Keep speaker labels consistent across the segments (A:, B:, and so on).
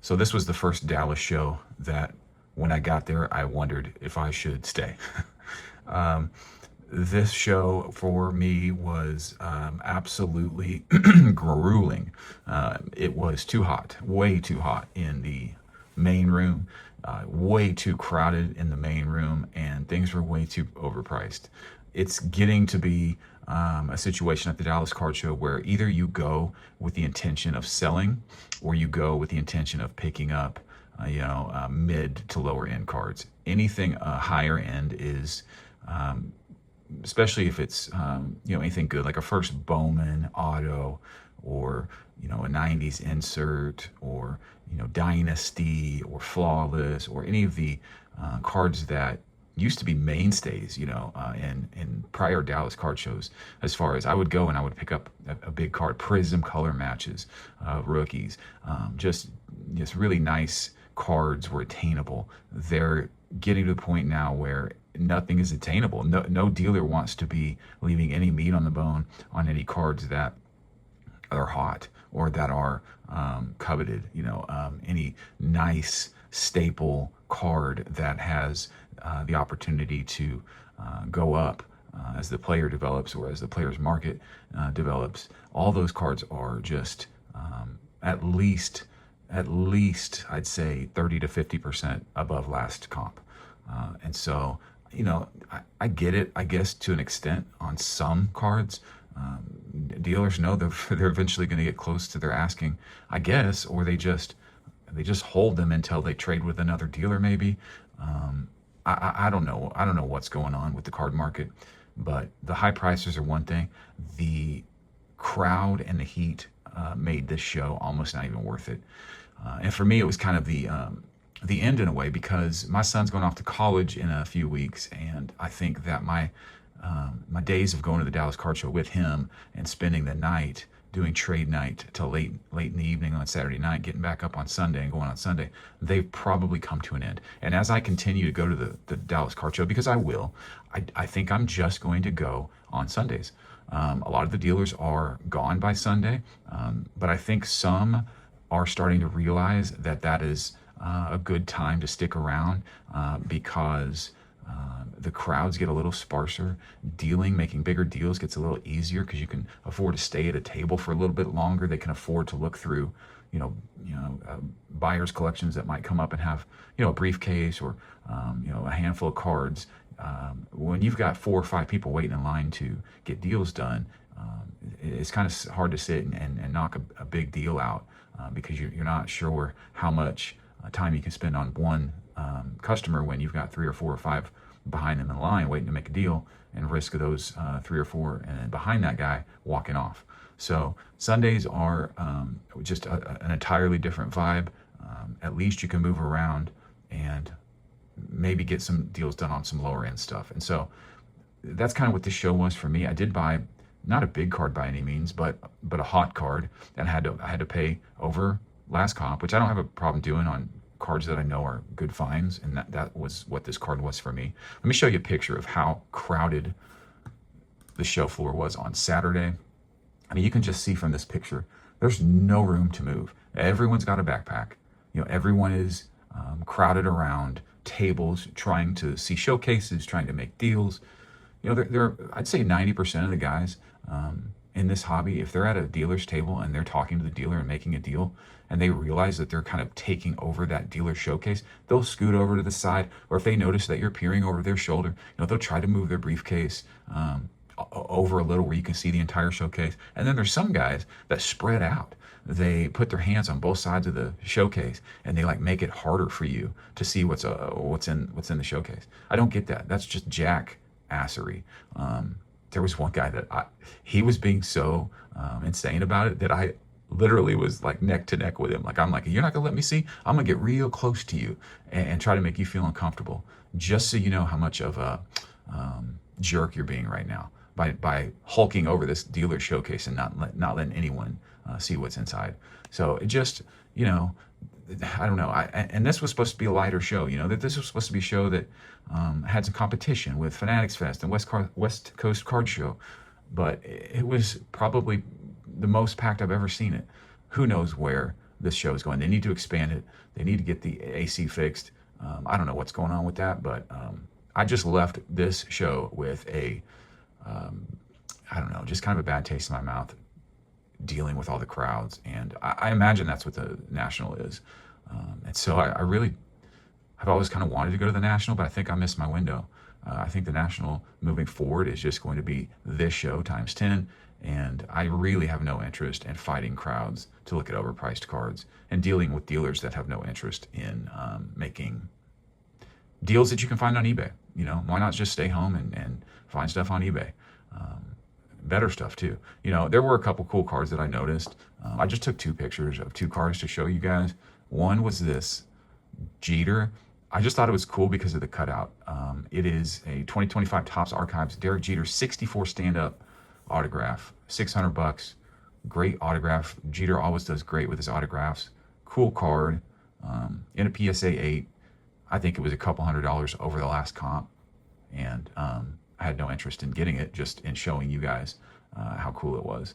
A: So this was the first Dallas show that when I got there, I wondered if I should stay. um, this show for me was absolutely grueling. It was too hot, way too hot in the main room, way too crowded in the main room, and things were way too overpriced. It's getting to be a situation at the Dallas Card Show where either you go with the intention of selling or you go with the intention of picking up, mid to lower end cards. Anything higher end is especially if it's anything good like a first Bowman auto or a 90s insert or Dynasty or Flawless or any of the cards that used to be mainstays in prior Dallas card shows. As far as I would go and I would pick up a big card, Prism color matches, rookies, just really nice cards were attainable. They're getting to the point now where nothing is attainable. No dealer wants to be leaving any meat on the bone on any cards that are hot or that are coveted. Any nice staple card that has the opportunity to go up as the player develops or as the player's market develops. All those cards are just at least I'd say 30 to 50% above last comp. And so, I get it, I guess, to an extent on some cards. Dealers know they're eventually going to get close to their asking, I guess, or they just hold them until they trade with another dealer, maybe. I don't know. I don't know what's going on with the card market, but the high prices are one thing. The crowd and the heat made this show almost not even worth it. And for me, it was kind of the end in a way because my son's going off to college in a few weeks, and I think that my days of going to the Dallas Card Show with him and spending the night doing trade night till late in the evening on Saturday night, getting back up on Sunday and going on Sunday, they've probably come to an end. And as I continue to go to the Dallas Card Show, because I will, I think I'm just going to go on Sundays. A lot of the dealers are gone by Sunday, but I think some are starting to realize that is a good time to stick around because the crowds get a little sparser. Making bigger deals gets a little easier because you can afford to stay at a table for a little bit longer. They can afford to look through, buyers' collections that might come up and have, a briefcase or, a handful of cards. When you've got 4 or 5 people waiting in line to get deals done, it's kind of hard to sit and knock a big deal out because you're not sure how much time you can spend on one customer when you've got 3 or 4 or 5 behind them in line waiting to make a deal and risk of those 3 or 4 and then behind that guy walking off. So Sundays are just an entirely different vibe. At least you can move around and maybe get some deals done on some lower end stuff. And so that's kind of what this show was for me. I did buy not a big card by any means, but a hot card, and I had to pay over last comp, which I don't have a problem doing on cards that I know are good finds, and that was what this card was for me. Let me show you a picture of how crowded the show floor was on Saturday. I mean, you can just see from this picture, there's no room to move. Everyone's got a backpack. Everyone is crowded around tables, trying to see showcases, trying to make deals. I'd say 90% of the guys in this hobby, if they're at a dealer's table and they're talking to the dealer and making a deal, and they realize that they're kind of taking over that dealer showcase, they'll scoot over to the side, or if they notice that you're peering over their shoulder, they'll try to move their briefcase over a little where you can see the entire showcase. And then there's some guys that spread out. They put their hands on both sides of the showcase and they make it harder for you to see what's in the showcase. I don't get that. That's just jackassery. There was one guy that he was being so insane about it that I literally was like neck to neck with him. I'm like, you're not gonna let me see? I'm gonna get real close to you and try to make you feel uncomfortable, just so you know how much of a jerk you're being right now by hulking over this dealer showcase and not letting anyone see what's inside. So it just, I don't know. And this was supposed to be a lighter show, that this was supposed to be a show that had some competition with Fanatics Fest and West Coast Card Show, but it was probably the most packed I've ever seen it. Who knows where this show is going. They need to expand it. They need to get the AC fixed. I don't know what's going on with that, but I just left this show with I don't know, just kind of a bad taste in my mouth dealing with all the crowds. And I imagine that's what the National is. And so I really have always kind of wanted to go to the National, but I think I missed my window. I think the National moving forward is just going to be this show times 10. And I really have no interest in fighting crowds to look at overpriced cards and dealing with dealers that have no interest in making deals that you can find on eBay. You know, why not just stay home and find stuff on eBay? Better stuff too. You know, there were a couple cool cards that I noticed. I just took 2 pictures of 2 cards to show you guys. One was this Jeter. I just thought it was cool because of the cutout. It is a 2025 Topps Archives Derek Jeter 64 stand-up autograph, $600. Great autograph. Jeter always does great with his autographs. Cool card. In a PSA 8. I think it was a couple $100 over the last comp, and I had no interest in getting it, just in showing you guys how cool it was.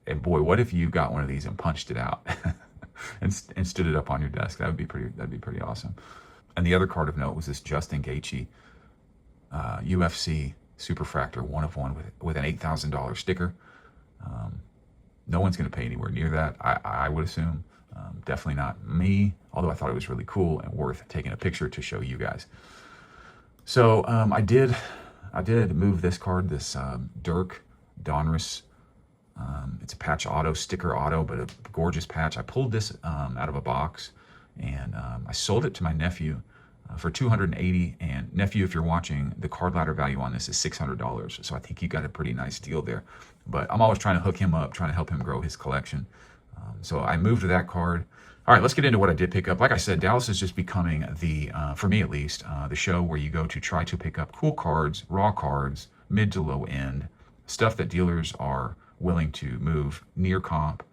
A: And boy, what if you got one of these and punched it out and stood it up on your desk? That'd be pretty awesome. And the other card of note was this Justin Gaethje UFC Superfractor 1 of 1 with an $8,000 sticker. No one's going to pay anywhere near that, I would assume. Definitely not me, although I thought it was really cool and worth taking a picture to show you guys. So I did move this card, this Dirk Donruss. It's a patch auto, sticker auto, but a gorgeous patch. I pulled this out of a box, and I sold it to my nephew for $280. And nephew, if you're watching, the card ladder value on this is $600. So I think you got a pretty nice deal there. But I'm always trying to hook him up, trying to help him grow his collection. So I moved to that card. All right, let's get into what I did pick up. Like I said, Dallas is just becoming the, for me at least, the show where you go to try to pick up cool cards, raw cards, mid to low end, stuff that dealers are willing to move near comp,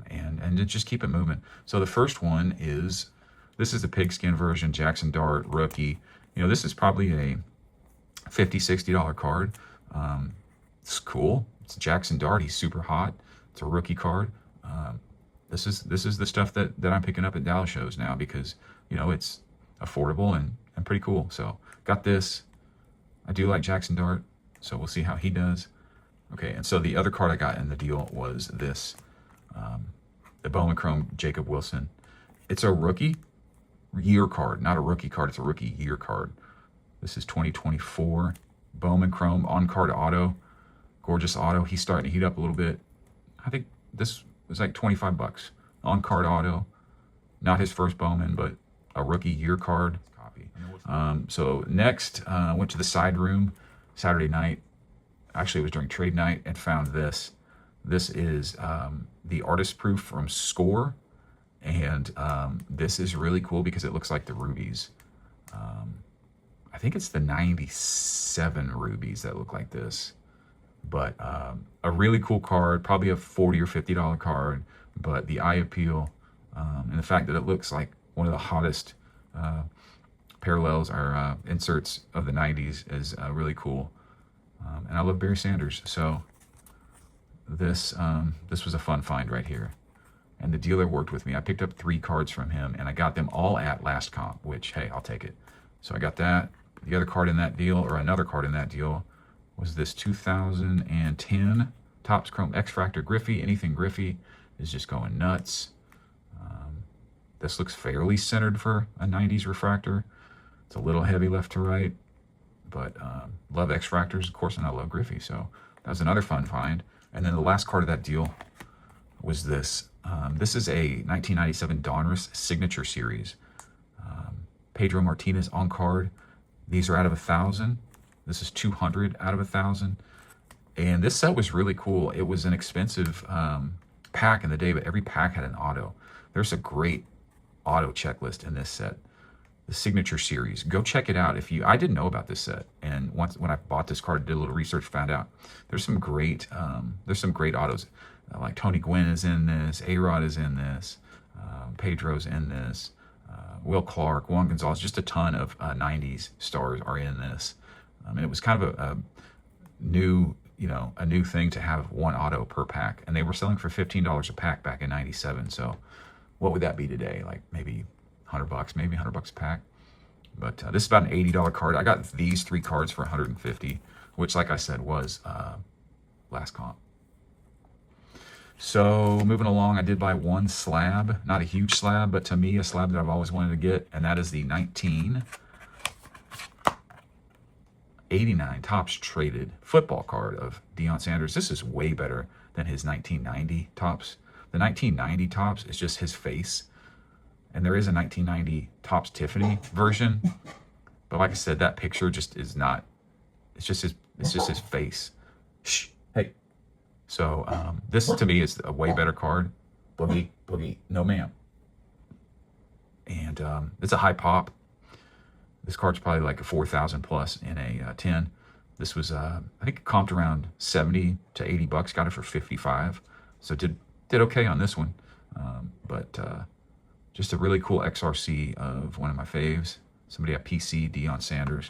A: and to just keep it moving. So the first one is, this is the pigskin version, Jackson Dart rookie. You know, this is probably a $50, $60 card. It's cool. It's Jackson Dart. He's super hot. It's a rookie card. This is the stuff that I'm picking up at Dallas shows now because, you know, it's affordable and pretty cool. So got this. I do like Jackson Dart, so we'll see how he does. Okay, and so the other card I got in the deal was this, the Bowman Chrome Jacob Wilson. It's a rookie year card, not a rookie card. It's a rookie year card. This is 2024 Bowman Chrome on-card auto. Gorgeous auto. He's starting to heat up a little bit. I think this was like 25 bucks. On-card auto. Not his first Bowman, but a rookie year card copy. So next, went to the side room Saturday night. Actually, it was during trade night, and found this. This is the artist proof from Score. And this is really cool because it looks like the rubies. I think it's the 97 rubies that look like this. But a really cool card, probably a $40 or $50 card. But the eye appeal and the fact that it looks like one of the hottest parallels or inserts of the 90s is really cool. And I love Barry Sanders. So this was a fun find right here. And the dealer worked with me. I picked up 3 cards from him, and I got them all at last comp, which, hey, I'll take it. So I got that. The other card in that deal, or another card in that deal, was this 2010 Topps Chrome X-Fractor Griffey. Anything Griffey is just going nuts. This looks fairly centered for a 90s refractor. It's a little heavy left to right, but love X-Fractors, of course, and I love Griffey. So that was another fun find. And then the last card of that deal was this. This is a 1997 Donruss Signature Series. Pedro Martinez on card. These are out of 1,000. This is 200 out of 1,000. And this set was really cool. It was an expensive pack in the day, but every pack had an auto. There's a great auto checklist in this set. The Signature Series. Go check it out. I didn't know about this set, and when I bought this card, did a little research, found out there's some great autos. Like Tony Gwynn is in this, A-Rod is in this, Pedro's in this, Will Clark, Juan Gonzalez, just a ton of 90s stars are in this. And it was kind of a new thing to have one auto per pack, and they were selling for $15 a pack back in '97. So what would that be today? Like maybe $100, maybe $100 a pack. But this is about an $80 card. I got these 3 cards for $150, which, like I said, was last comp. So moving along, I did buy one slab, not a huge slab, but to me a slab that I've always wanted to get, and that is the 1989 Topps Traded football card of Deion Sanders. This is way better than his 1990 Topps. The 1990 Topps is just his face, and there is a 1990 Topps Tiffany version, but like I said, that picture just is not. It's just his face. Shh. Hey. So this to me is a way better card. Boogie, boogie, no ma'am. And it's a high pop. This card's probably like a 4,000 plus in a 10. This was I think it comped around 70 to 80 bucks. Got it for 55. So did okay on this one. But just a really cool XRC of one of my faves. Somebody at PC, Deion Sanders.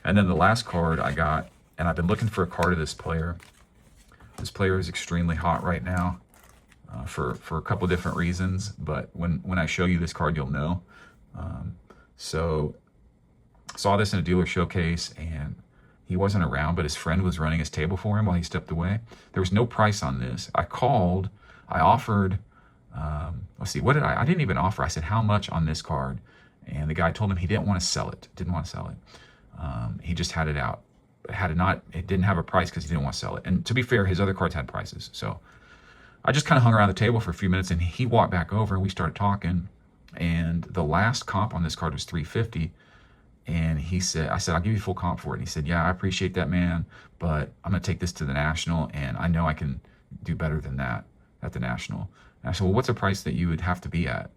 A: And then the last card I got, and I've been looking for a card of this player. This player is extremely hot right now for a couple of different reasons, but when I show you this card, you'll know. So saw this in a dealer showcase, and he wasn't around, but his friend was running his table for him while he stepped away. There was no price on this. I called, I offered, let's see, what did I didn't even offer. I said, how much on this card? And the guy told him he didn't want to sell it, he just had it out. It didn't have a price because he didn't want to sell it. And to be fair, his other cards had prices. So I just kind of hung around the table for a few minutes, and he walked back over and we started talking. And the last comp on this card was $350. And I said, I'll give you full comp for it. And he said, yeah, I appreciate that, man, but I'm going to take this to the National, and I know I can do better than that at the National. And I said, well, what's the price that you would have to be at?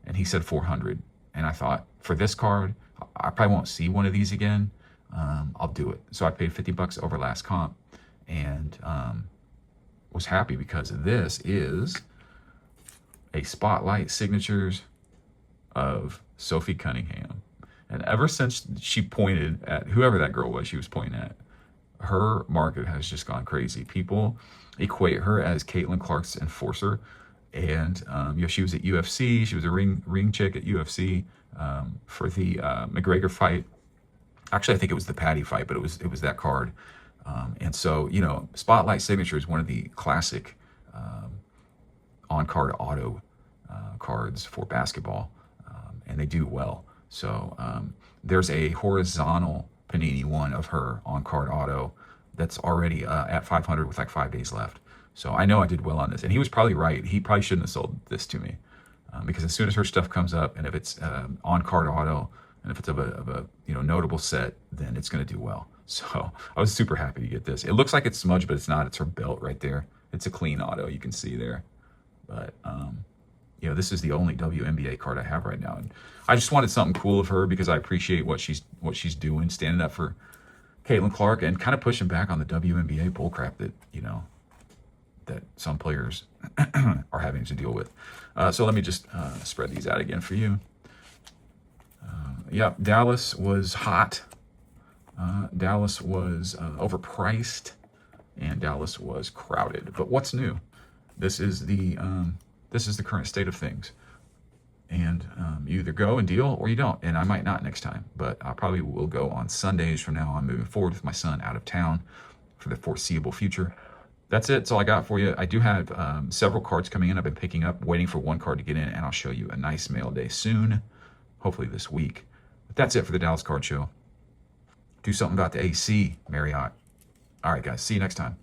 A: And he said 400. And I thought, for this card, I probably won't see one of these again. I'll do it. So I paid 50 bucks over last comp, and was happy because this is a Spotlight Signatures of Sophie Cunningham. And ever since she pointed at whoever that girl was she was pointing at, her market has just gone crazy. People equate her as Caitlin Clark's enforcer. And she was at UFC. She was a ring chick at UFC for the McGregor fight. Actually, I think it was the Patty fight, but it was that card. And so, Spotlight Signature is one of the classic on-card auto cards for basketball, and they do well. So there's a horizontal Panini one of her on-card auto that's already at 500 with like 5 days left. So I know I did well on this, and he was probably right. He probably shouldn't have sold this to me because as soon as her stuff comes up, and if it's on-card auto, and if it's of a notable set, then it's going to do well. So I was super happy to get this. It looks like it's smudged, but it's not. It's her belt right there. It's a clean auto, you can see there. But this is the only WNBA card I have right now, and I just wanted something cool of her because I appreciate what she's doing, standing up for Caitlin Clark and kind of pushing back on the WNBA bullcrap that that some players are having to deal with. So let me just spread these out again for you. Dallas was hot. Dallas was overpriced, and Dallas was crowded. But what's new? This is the current state of things. And you either go and deal or you don't. And I might not next time, but I probably will go on Sundays from now on moving forward with my son out of town for the foreseeable future. That's it. That's all I got for you. I do have several cards coming in. I've been picking up, waiting for one card to get in, and I'll show you a nice mail day soon, hopefully this week. But that's it for the Dallas Card Show. Do something about the AC, Marriott. All right, guys. See you next time.